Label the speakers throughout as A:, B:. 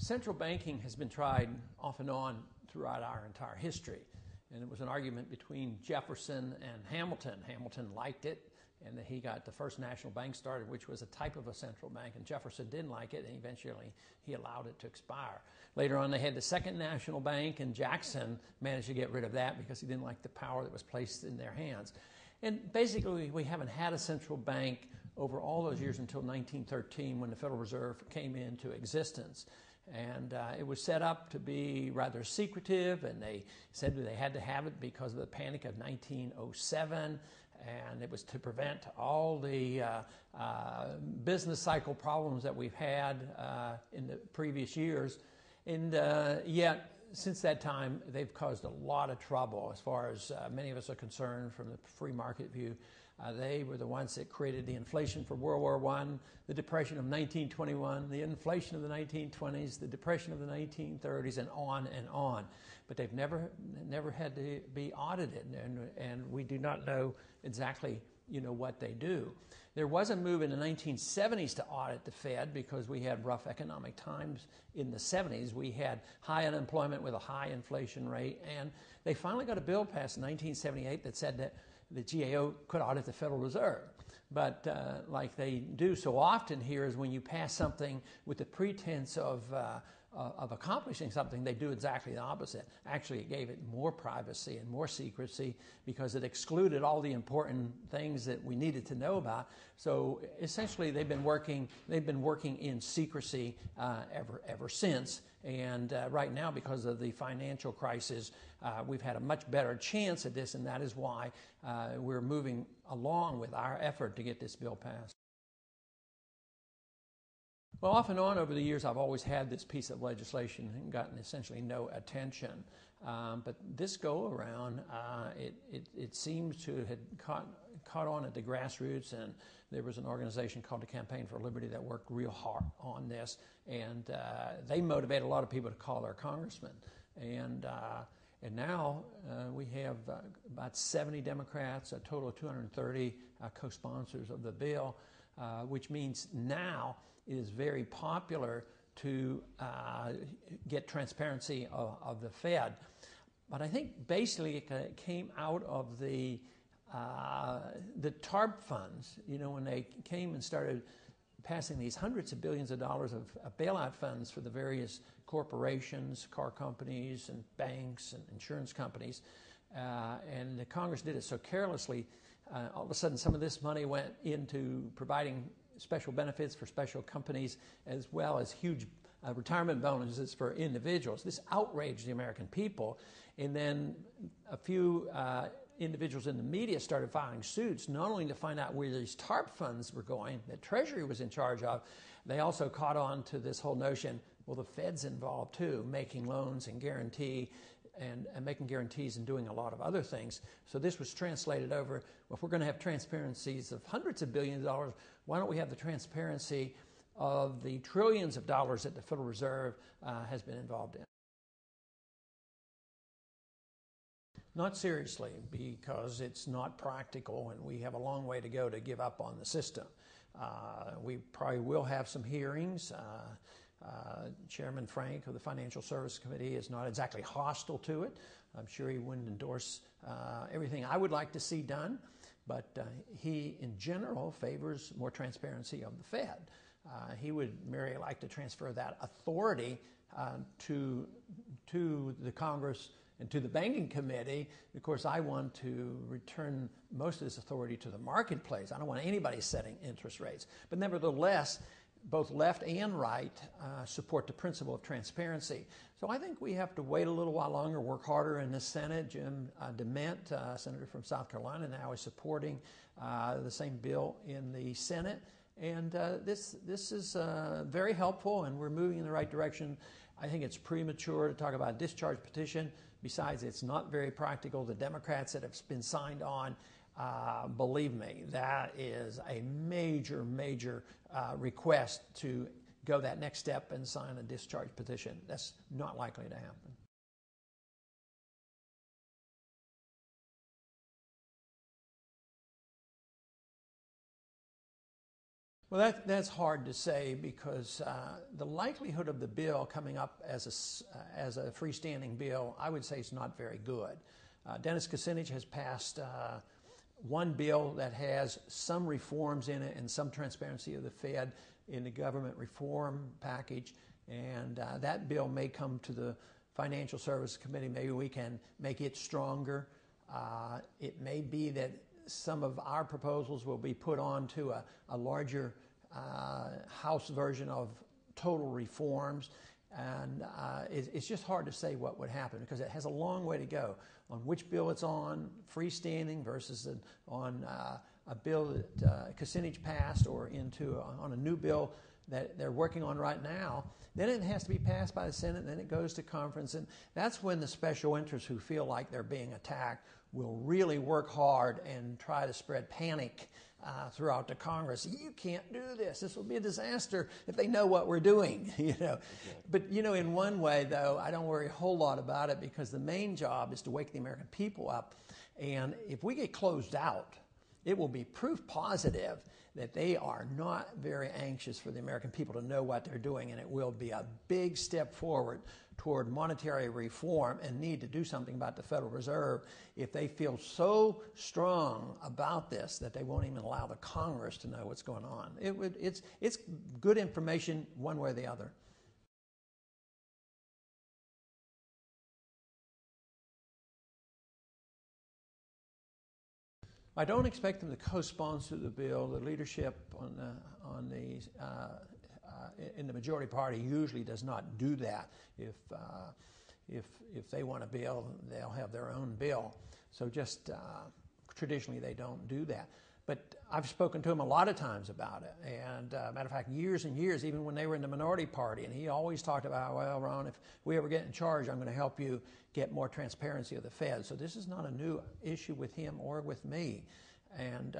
A: Central banking has been tried off and on throughout our entire history. And it was an argument between Jefferson and Hamilton. Hamilton liked it, and he got the first national bank started, which was a type of a central bank, and Jefferson didn't like it, and eventually he allowed it to expire. Later on, they had the second national bank, and Jackson managed to get rid of that because he didn't like the power that was placed in their hands. And basically, we haven't had a central bank over all those years until 1913, when the Federal Reserve came into existence. And it was set up to be rather secretive, and they said that they had to have it because of the Panic of 1907, and it was to prevent all the business cycle problems that we've had in the previous years. And yet, since that time, they've caused a lot of trouble as far as many of us are concerned from the free market view. They were the ones that created the inflation for World War I, the Depression of 1921, the inflation of the 1920s, the Depression of the 1930s, and on and on. But they've never had to be audited, and we do not know exactly what they do. There was a move in the 1970s to audit the Fed because we had rough economic times in the 70s. We had high unemployment with a high inflation rate, and they finally got a bill passed in 1978 that said that the GAO could audit the Federal Reserve. But like they do so often here, is when you pass something with the pretense of accomplishing something, they do exactly the opposite. Actually, it gave it more privacy and more secrecy because it excluded all the important things that we needed to know about. So essentially, they've been working in secrecy ever since. And right now, because of the financial crisis, we've had a much better chance at this, and that is why we're moving along with our effort to get this bill passed. Well, off and on over the years, I've always had this piece of legislation and gotten essentially no attention. But this go-around, it seems to have caught on at the grassroots, and there was an organization called the Campaign for Liberty that worked real hard on this, and they motivate a lot of people to call their congressman. And now we have about 70 Democrats, a total of 230 co-sponsors of the bill, which means now it is very popular to get transparency of the Fed. But I think basically it came out of the TARP funds, when they came and started passing these hundreds of billions of dollars of bailout funds for the various corporations, car companies, and banks, and insurance companies. And the Congress did it so carelessly, all of a sudden some of this money went into providing special benefits for special companies, as well as huge retirement bonuses for individuals. This outraged the American people, and then a few individuals in the media started filing suits, not only to find out where these TARP funds were going, that Treasury was in charge of. They also caught on to this whole notion, well, the Fed's involved too, making loans and making guarantees and doing a lot of other things. So this was translated over, well, if we're going to have transparencies of hundreds of billions of dollars, why don't we have the transparency of the trillions of dollars that the Federal Reserve has been involved in? Not seriously, because it's not practical, and we have a long way to go to give up on the system. We probably will have some hearings. Chairman Frank of the Financial Services Committee is not exactly hostile to it. I'm sure he wouldn't endorse everything I would like to see done, but he, in general, favors more transparency of the Fed. He would merely like to transfer that authority to the Congress and to the Banking Committee. Of course, I want to return most of this authority to the marketplace. I don't want anybody setting interest rates. But nevertheless, both left and right support the principle of transparency. So I think we have to wait a little while longer, work harder in the Senate. Jim DeMint, Senator from South Carolina, now is supporting the same bill in the Senate. And this is very helpful, and we're moving in the right direction. I think it's premature to talk about a discharge petition. Besides, it's not very practical. The Democrats that have been signed on, believe me, that is a major request to go that next step and sign a discharge petition. That's not likely to happen. Well, that's hard to say because the likelihood of the bill coming up as a freestanding bill, I would say, is not very good. Dennis Kucinich has passed one bill that has some reforms in it and some transparency of the Fed in the government reform package, and that bill may come to the Financial Services Committee. Maybe we can make it stronger. It may be that some of our proposals will be put on to a larger House version of total reforms, and it's just hard to say what would happen because it has a long way to go on which bill it's on, freestanding versus on a bill that Kucinich passed or on a new bill that they're working on right now. Then it has to be passed by the Senate, and then it goes to conference, and that's when the special interests who feel like they're being attacked will really work hard and try to spread panic throughout the Congress. You can't do this. This will be a disaster if they know what we're doing, Okay. But, in one way, though, I don't worry a whole lot about it because the main job is to wake the American people up. And if we get closed out, it will be proof positive that they are not very anxious for the American people to know what they're doing, and it will be a big step forward toward monetary reform and need to do something about the Federal Reserve if they feel so strong about this that they won't even allow the Congress to know what's going on. It's good information one way or the other. I don't expect them to co-sponsor the bill. The leadership in the majority party usually does not do that. If they want a bill, they'll have their own bill. So just traditionally they don't do that. But I've spoken to him a lot of times about it. And matter of fact, years and years, even when they were in the minority party, and he always talked about, well, Ron, if we ever get in charge, I'm going to help you get more transparency of the Fed. So this is not a new issue with him or with me. And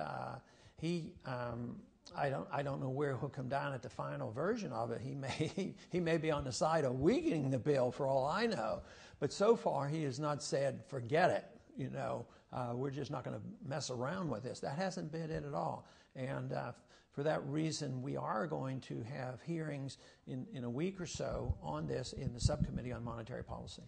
A: I don't know where he'll come down at the final version of it. He may be on the side of weakening the bill for all I know. But so far he has not said, forget it, we're just not going to mess around with this. That hasn't been it at all. And for that reason, we are going to have hearings in a week or so on this in the Subcommittee on Monetary Policy.